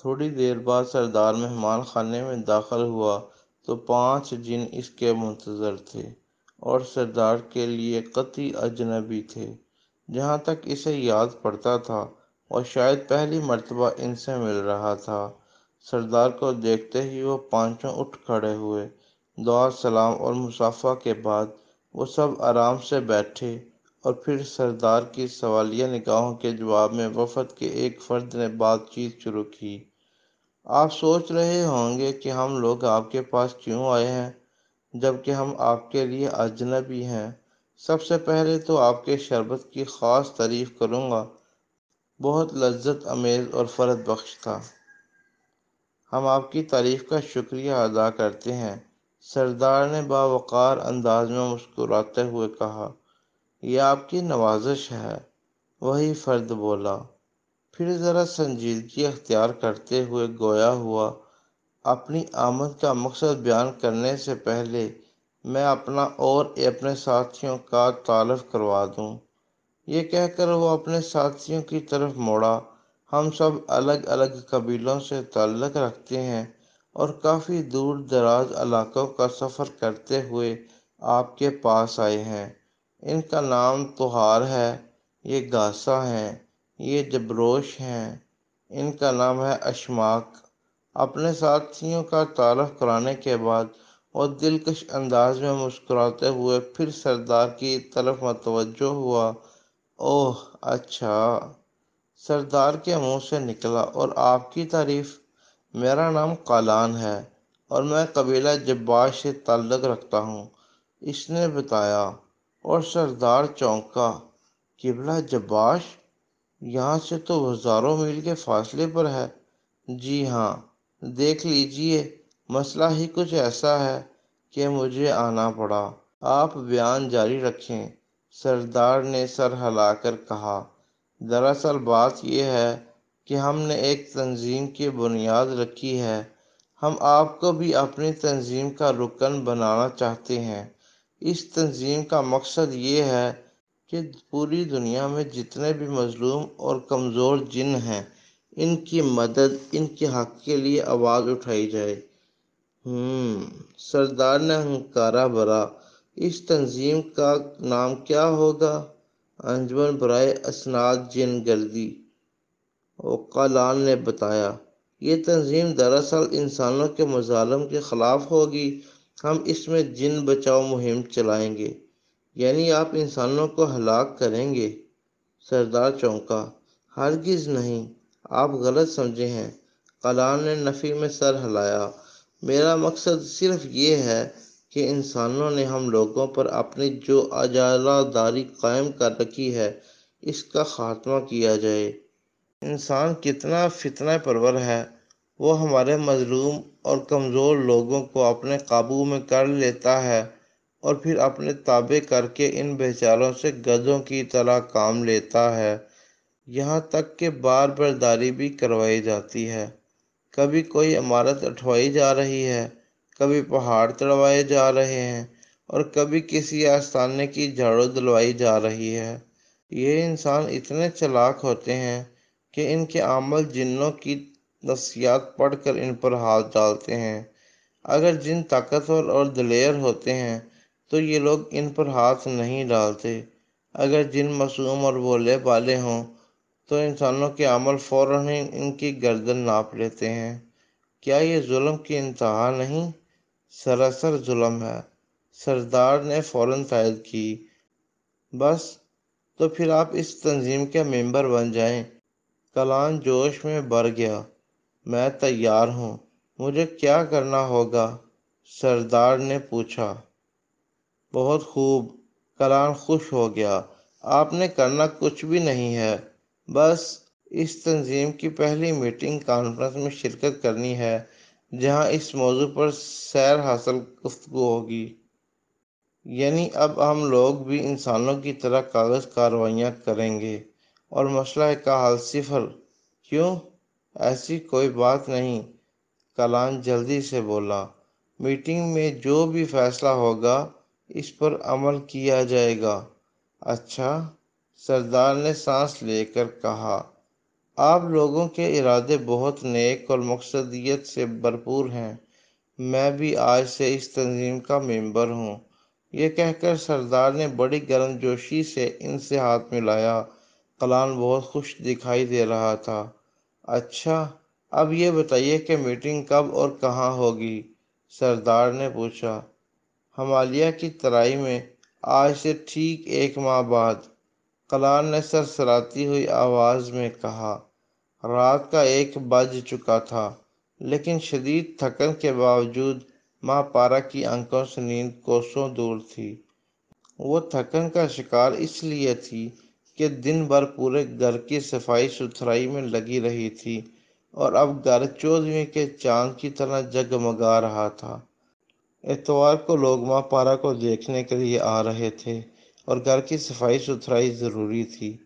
تھوڑی دیر بعد سردار مہمان خانے میں داخل ہوا تو 5 جن اس کے منتظر تھے اور سردار کے لیے قطعی اجنبی تھے۔ جہاں تک اسے یاد پڑتا تھا وہ شاید پہلی مرتبہ ان سے مل رہا تھا۔ سردار کو دیکھتے ہی وہ پانچوں اٹھ کھڑے ہوئے۔ دعا سلام اور مصافحہ کے بعد وہ سب آرام سے بیٹھے اور پھر سردار کی سوالیہ نگاہوں کے جواب میں وفد کے ایک فرد نے بات چیت شروع کی۔ آپ سوچ رہے ہوں گے کہ ہم لوگ آپ کے پاس کیوں آئے ہیں جبکہ ہم آپ کے لیے اجنبی ہیں۔ سب سے پہلے تو آپ کے شربت کی خاص تعریف کروں گا، بہت لذت امیز اور فرحت بخش تھا۔ ہم آپ کی تعریف کا شکریہ ادا کرتے ہیں، سردار نے باوقار انداز میں مسکراتے ہوئے کہا۔ یہ آپ کی نوازش ہے، وہی فرد بولا۔ پھر ذرا سنجیدگی اختیار کرتے ہوئے گویا ہوا، اپنی آمد کا مقصد بیان کرنے سے پہلے میں اپنا اور اپنے ساتھیوں کا تعارف کروا دوں۔ یہ کہہ کر وہ اپنے ساتھیوں کی طرف مڑا۔ ہم سب الگ الگ قبیلوں سے تعلق رکھتے ہیں اور کافی دور دراز علاقوں کا سفر کرتے ہوئے آپ کے پاس آئے ہیں۔ ان کا نام توہار ہے، یہ گاسا ہیں، یہ جبروش ہیں، ان کا نام ہے اشماک۔ اپنے ساتھیوں کا تعارف کرانے کے بعد وہ دلکش انداز میں مسکراتے ہوئے پھر سردار کی طرف متوجہ ہوا۔ اوہ اچھا، سردار کے منہ سے نکلا، اور آپ کی تعریف؟ میرا نام قالان ہے اور میں قبیلہ جباش سے تعلق رکھتا ہوں، اس نے بتایا، اور سردار چونکا۔ قبیلہ جباش؟ یہاں سے تو ہزاروں میل کے فاصلے پر ہے۔ جی ہاں، دیکھ لیجئے، مسئلہ ہی کچھ ایسا ہے کہ مجھے آنا پڑا۔ آپ بیان جاری رکھیں، سردار نے سر ہلا کر کہا۔ دراصل بات یہ ہے کہ ہم نے ایک تنظیم کی بنیاد رکھی ہے۔ ہم آپ کو بھی اپنی تنظیم کا رکن بنانا چاہتے ہیں۔ اس تنظیم کا مقصد یہ ہے کہ پوری دنیا میں جتنے بھی مظلوم اور کمزور جن ہیں، ان کی مدد، ان کے حق کے لیے آواز اٹھائی جائے۔ سردار نے ہنکارا بھرا۔ اس تنظیم کا نام کیا ہوگا؟ انجمن برائے اسناد جن گردی، قالان نے بتایا۔ یہ تنظیم دراصل انسانوں کے مظالم کے خلاف ہوگی۔ ہم اس میں جن بچاؤ مہم چلائیں گے۔ یعنی آپ انسانوں کو ہلاک کریں گے؟ سردار چونکا۔ ہرگز نہیں، آپ غلط سمجھے ہیں، قالان نے نفی میں سر ہلایا۔ میرا مقصد صرف یہ ہے کہ انسانوں نے ہم لوگوں پر اپنی جو اجارہ داری قائم کر رکھی ہے، اس کا خاتمہ کیا جائے۔ انسان کتنا فتنہ پرور ہے، وہ ہمارے مظلوم اور کمزور لوگوں کو اپنے قابو میں کر لیتا ہے اور پھر اپنے تابع کر کے ان بیچاروں سے گدھوں کی طرح کام لیتا ہے۔ یہاں تک کہ بار برداری بھی کروائی جاتی ہے۔ کبھی کوئی عمارت اٹھوائی جا رہی ہے، کبھی پہاڑ تڑوائے جا رہے ہیں اور کبھی کسی آستانے کی جھاڑو دلوائی جا رہی ہے۔ یہ انسان اتنے چالاک ہوتے ہیں کہ ان کے عمل جنوں کی نفسیات پڑھ کر ان پر ہاتھ ڈالتے ہیں۔ اگر جن طاقتور اور دلیر ہوتے ہیں تو یہ لوگ ان پر ہاتھ نہیں ڈالتے۔ اگر جن معصوم اور بھولے بھالے ہوں تو انسانوں کے عمل فوراً ہی ان کی گردن ناپ لیتے ہیں۔ کیا یہ ظلم کی انتہا نہیں؟ سراسر ظلم ہے، سردار نے فوراً تائید کی۔ بس، تو پھر آپ اس تنظیم کے ممبر بن جائیں۔ قالان جوش میں بھر گیا۔ میں تیار ہوں، مجھے کیا کرنا ہوگا؟ سردار نے پوچھا۔ بہت خوب، قالان خوش ہو گیا۔ آپ نے کرنا کچھ بھی نہیں ہے، بس اس تنظیم کی پہلی میٹنگ کانفرنس میں شرکت کرنی ہے جہاں اس موضوع پر سیر حاصل گفتگو ہوگی۔ یعنی اب ہم لوگ بھی انسانوں کی طرح کاغذ کاروائیاں کریں گے اور مسئلہ کا حل صفر۔ کیوں؟ ایسی کوئی بات نہیں، قالان جلدی سے بولا۔ میٹنگ میں جو بھی فیصلہ ہوگا اس پر عمل کیا جائے گا۔ اچھا، سردار نے سانس لے کر کہا۔ آپ لوگوں کے ارادے بہت نیک اور مقصدیت سے بھرپور ہیں۔ میں بھی آج سے اس تنظیم کا ممبر ہوں۔ یہ کہہ کر سردار نے بڑی گرم جوشی سے ان سے ہاتھ ملایا۔ کلان بہت خوش دکھائی دے رہا تھا۔ اچھا، اب یہ بتائیے کہ میٹنگ کب اور کہاں ہوگی؟ سردار نے پوچھا۔ ہمالیہ کی ترائی میں، آج سے ٹھیک 1 ماہ بعد، کلان نے سرسراتی ہوئی آواز میں کہا۔ رات کا 1 بج چکا تھا، لیکن شدید تھکن کے باوجود ماں پارا کی آنکھوں سے نیند کوسوں دور تھی۔ وہ تھکن کا شکار اس لیے تھی کہ دن بھر پورے گھر کی صفائی ستھرائی میں لگی رہی تھی، اور اب گھر 14ویں کے چاند کی طرح جگمگا رہا تھا۔ اتوار کو لوگ ماں پارا کو دیکھنے کے لیے آ رہے تھے، اور گھر کی صفائی ستھرائی ضروری تھی۔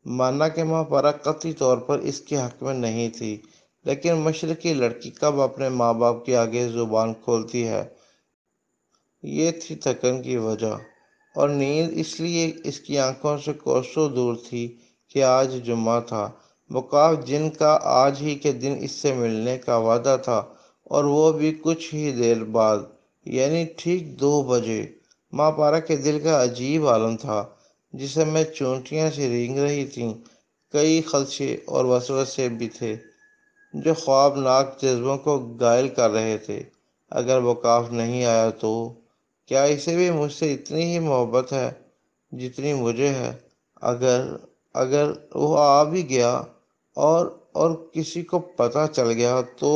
مانا کہ ماں پارا قطعی طور پر اس کے حق میں نہیں تھی، لیکن مشرقی لڑکی کب اپنے ماں باپ کے آگے زبان کھولتی ہے؟ یہ تھی تھکن کی وجہ، اور نیند اس لیے اس کی آنکھوں سے کوسوں دور تھی کہ آج جمعہ تھا، وقاف جن کا آج ہی کے دن اس سے ملنے کا وعدہ تھا، اور وہ بھی کچھ ہی دیر بعد، یعنی ٹھیک 2 بجے۔ ماں پارا کے دل کا عجیب عالم تھا، جسے میں چونٹیاں سی رینگ رہی تھیں۔ کئی خدشے اور وسوسے بھی تھے، جو خوابناک جذبوں کو گائل کر رہے تھے۔ اگر وقاف نہیں آیا تو کیا اسے بھی مجھ سے اتنی ہی محبت ہے جتنی مجھے ہے؟ اگر اگر وہ آ بھی گیا اور اور کسی کو پتہ چل گیا تو؟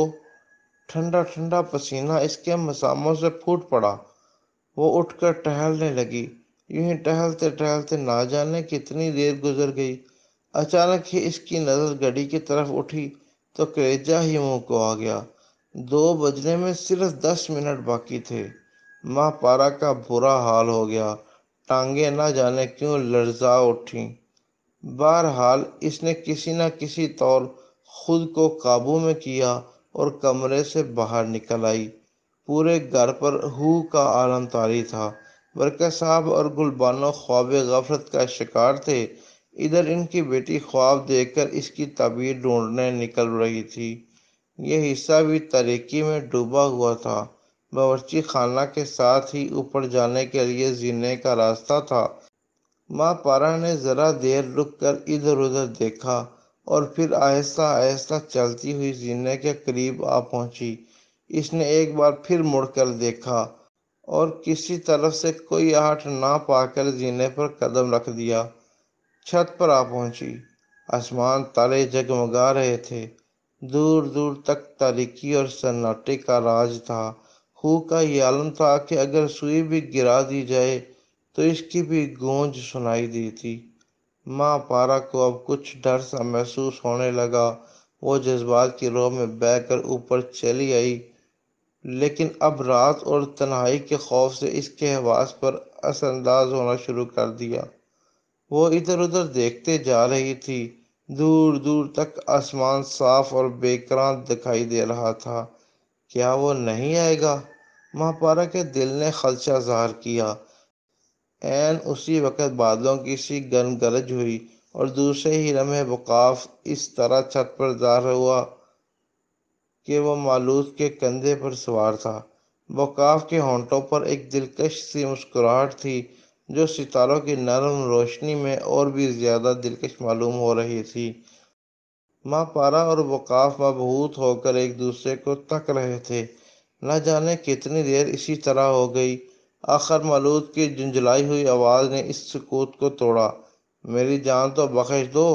ٹھنڈا ٹھنڈا پسینہ اس کے مساموں سے پھوٹ پڑا۔ وہ اٹھ کر ٹہلنے لگی۔ یوں ہی ٹہلتے ٹہلتے نہ جانے کتنی دیر گزر گئی۔ اچانک ہی اس کی نظر گھڑی کی طرف اٹھی تو کلیجہ ہی منہ کو آ گیا۔ 2 بجنے میں صرف 10 منٹ باقی تھے۔ ماں پارا کا برا حال ہو گیا۔ ٹانگیں نہ جانے کیوں لرزا اٹھیں۔ بہرحال اس نے کسی نہ کسی طور خود کو قابو میں کیا اور کمرے سے باہر نکل آئی۔ پورے گھر پر ہو کا عالم طاری تھا۔ برکت صاحب اور گلبانو خواب غفلت کا شکار تھے۔ ادھر ان کی بیٹی خواب دیکھ کر اس کی تعبیر ڈھونڈنے نکل رہی تھی۔ یہ حصہ بھی تاریکی میں ڈوبا ہوا تھا۔ باورچی خانہ کے ساتھ ہی اوپر جانے کے لیے زینے کا راستہ تھا۔ ماں پارا نے ذرا دیر رک کر ادھر ادھر دیکھا، اور پھر آہستہ آہستہ چلتی ہوئی زینے کے قریب آ پہنچی۔ اس نے ایک بار پھر مڑ کر دیکھا، اور کسی طرف سے کوئی آہٹ نہ پا کر زینے پر قدم رکھ دیا۔ چھت پر آ پہنچی۔ آسمان تارے جگمگا رہے تھے۔ دور دور تک تاریکی اور سناٹے کا راج تھا۔ ہو کا یہ عالم تھا کہ اگر سوئی بھی گرا دی جائے تو اس کی بھی گونج سنائی دیتی۔ ماں پارا کو اب کچھ ڈر سا محسوس ہونے لگا۔ وہ جذبات کی رو میں بہہ کر اوپر چلی آئی، لیکن اب رات اور تنہائی کے خوف سے اس کے حواس پر اثر انداز ہونا شروع کر دیا۔ وہ ادھر ادھر دیکھتے جا رہی تھی۔ دور دور تک آسمان صاف اور بے کراں دکھائی دے رہا تھا۔ کیا وہ نہیں آئے گا؟ ماں پارا کے دل نے خدشہ ظاہر کیا۔ عین اسی وقت بادلوں کی سی گرم گرج ہوئی، اور دوسرے ہی لمحے وقاف اس طرح چھت پر ظاہر ہوا کہ وہ مالوت کے کندھے پر سوار تھا۔ وقاف کے ہونٹوں پر ایک دلکش سی مسکراہٹ تھی، جو ستاروں کی نرم روشنی میں اور بھی زیادہ دلکش معلوم ہو رہی تھی۔ ماں پارا اور وقاف مبہوت ہو کر ایک دوسرے کو تک رہے تھے۔ نہ جانے کتنی دیر اسی طرح ہو گئی۔ آخر مالوت کی جھنجھلائی ہوئی آواز نے اس سکوت کو توڑا۔ میری جان تو بخش دو!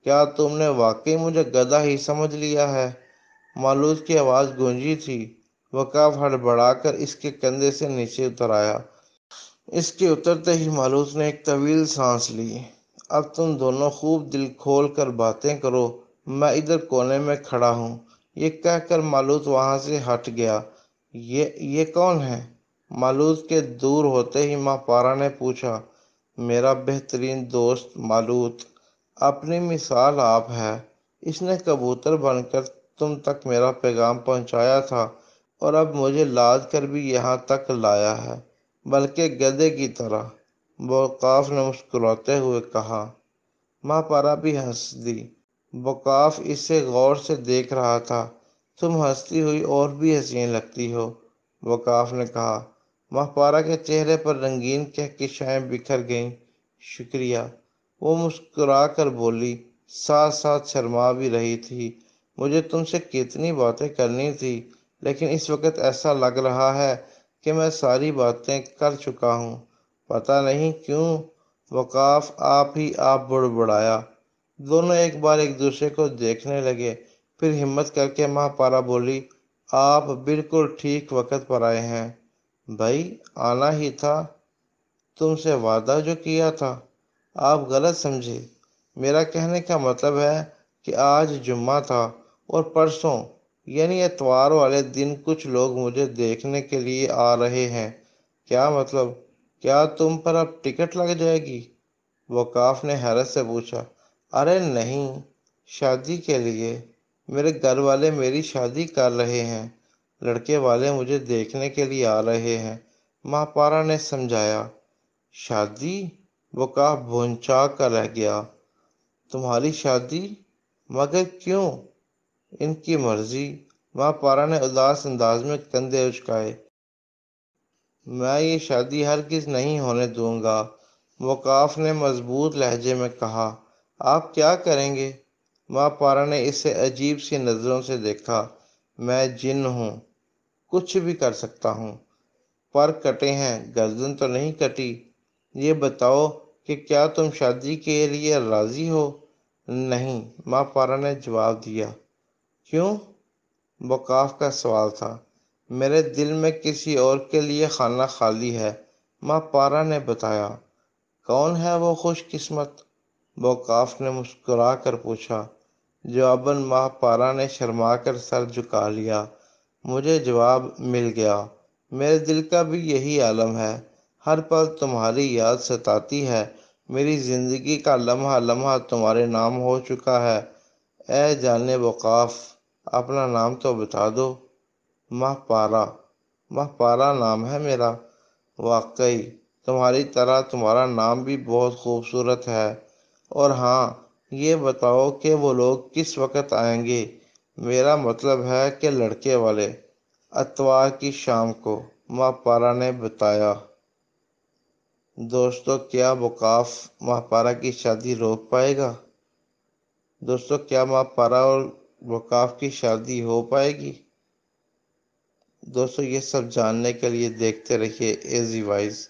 کیا تم نے واقعی مجھے گدھا ہی سمجھ لیا ہے؟ مالوت کی آواز گونجی تھی۔ وقاف ہڑبڑا کر اس کے کندھے سے نیچے اتر آیا۔ اس کے اترتے ہی مالوت نے ایک طویل سانس لی۔ اب تم دونوں خوب دل کھول کر باتیں کرو، میں ادھر کونے میں کھڑا ہوں۔ یہ کہہ کر مالوت وہاں سے ہٹ گیا۔ یہ کون ہے؟ مالوت کے دور ہوتے ہی ماں پارا نے پوچھا۔ میرا بہترین دوست مالوت، اپنی مثال آپ ہے۔ اس نے کبوتر بن کر تم تک میرا پیغام پہنچایا تھا، اور اب مجھے لاد کر بھی یہاں تک لایا ہے، بلکہ گدھے کی طرح، وقاف نے مسکراتے ہوئے کہا۔ ماں پارا بھی ہنس دی۔ وقاف اسے غور سے دیکھ رہا تھا۔ تم ہنستی ہوئی اور بھی حسین لگتی ہو، وقاف نے کہا۔ ماہپارہ کے چہرے پر رنگین کہکشائیں بکھر گئیں۔ شکریہ، وہ مسکرا کر بولی، ساتھ ساتھ شرما بھی رہی تھی۔ مجھے تم سے کتنی باتیں کرنی تھی، لیکن اس وقت ایسا لگ رہا ہے کہ میں ساری باتیں کر چکا ہوں۔ پتہ نہیں کیوں وقاف آپ بڑبڑایا۔ دونوں ایک بار ایک دوسرے کو دیکھنے لگے، پھر ہمت کر کے ماہپارہ بولی، آپ بالکل ٹھیک وقت پر آئے ہیں۔ بھائی، آنا ہی تھا، تم سے وعدہ جو کیا تھا۔ آپ غلط سمجھے، میرا کہنے کا مطلب ہے کہ آج جمعہ تھا اور پرسوں یعنی اتوار والے دن کچھ لوگ مجھے دیکھنے کے لیے آ رہے ہیں۔ کیا مطلب؟ کیا تم پر اب ٹکٹ لگ جائے گی؟ وقاف نے حیرت سے پوچھا۔ ارے نہیں، شادی کے لیے۔ میرے گھر والے میری شادی کر رہے ہیں، لڑکے والے مجھے دیکھنے کے لیے آ رہے ہیں، ماہپارہ نے سمجھایا۔ شادی؟ وقاف بھونچا کر رہ گیا۔ تمہاری شادی؟ مگر کیوں؟ ان کی مرضی، ماہپارہ نے اداس انداز میں کندھے اچکائے۔ میں یہ شادی ہرگز نہیں ہونے دوں گا، وقاف نے مضبوط لہجے میں کہا۔ آپ کیا کریں گے؟ ماہپارہ نے اسے عجیب سی نظروں سے دیکھا۔ میں جن ہوں، کچھ بھی کر سکتا ہوں۔ پر کٹے ہیں، گردن تو نہیں کٹی۔ یہ بتاؤ کہ کیا تم شادی کے لیے راضی ہو؟ نہیں، ماہپارہ نے جواب دیا۔ کیوں؟ وقاف کا سوال تھا۔ میرے دل میں کسی اور کے لیے خانہ خالی ہے، ماہپارہ نے بتایا۔ کون ہے وہ خوش قسمت؟ وقاف نے مسکرا کر پوچھا۔ جواباً ماہپارہ نے شرما کر سر جھکا لیا۔ مجھے جواب مل گیا۔ میرے دل کا بھی یہی عالم ہے۔ ہر پل تمہاری یاد ستاتی ہے۔ میری زندگی کا لمحہ لمحہ تمہارے نام ہو چکا ہے۔ اے جانے وقاف، اپنا نام تو بتا دو۔ ماہپارہ۔ ماہپارہ نام ہے میرا۔ واقعی، تمہاری طرح تمہارا نام بھی بہت خوبصورت ہے۔ اور ہاں، یہ بتاؤ کہ وہ لوگ کس وقت آئیں گے؟ میرا مطلب ہے کہ لڑکے والے۔ اتوار کی شام کو، ماہپارہ نے بتایا۔ دوستو، کیا وقاف ماہپارہ کی شادی روک پائے گا؟ دوستو، کیا ماہپارہ اور وقاف کی شادی ہو پائے گی؟ دوستو، یہ سب جاننے کے لیے دیکھتے رہیے ایزی وائز۔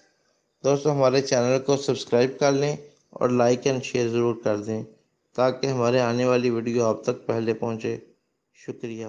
دوستو، ہمارے چینل کو سبسکرائب کر لیں اور لائک اینڈ شیئر ضرور کر دیں تاکہ ہمارے آنے والی ویڈیو آپ تک پہلے پہنچے۔ شکریہ۔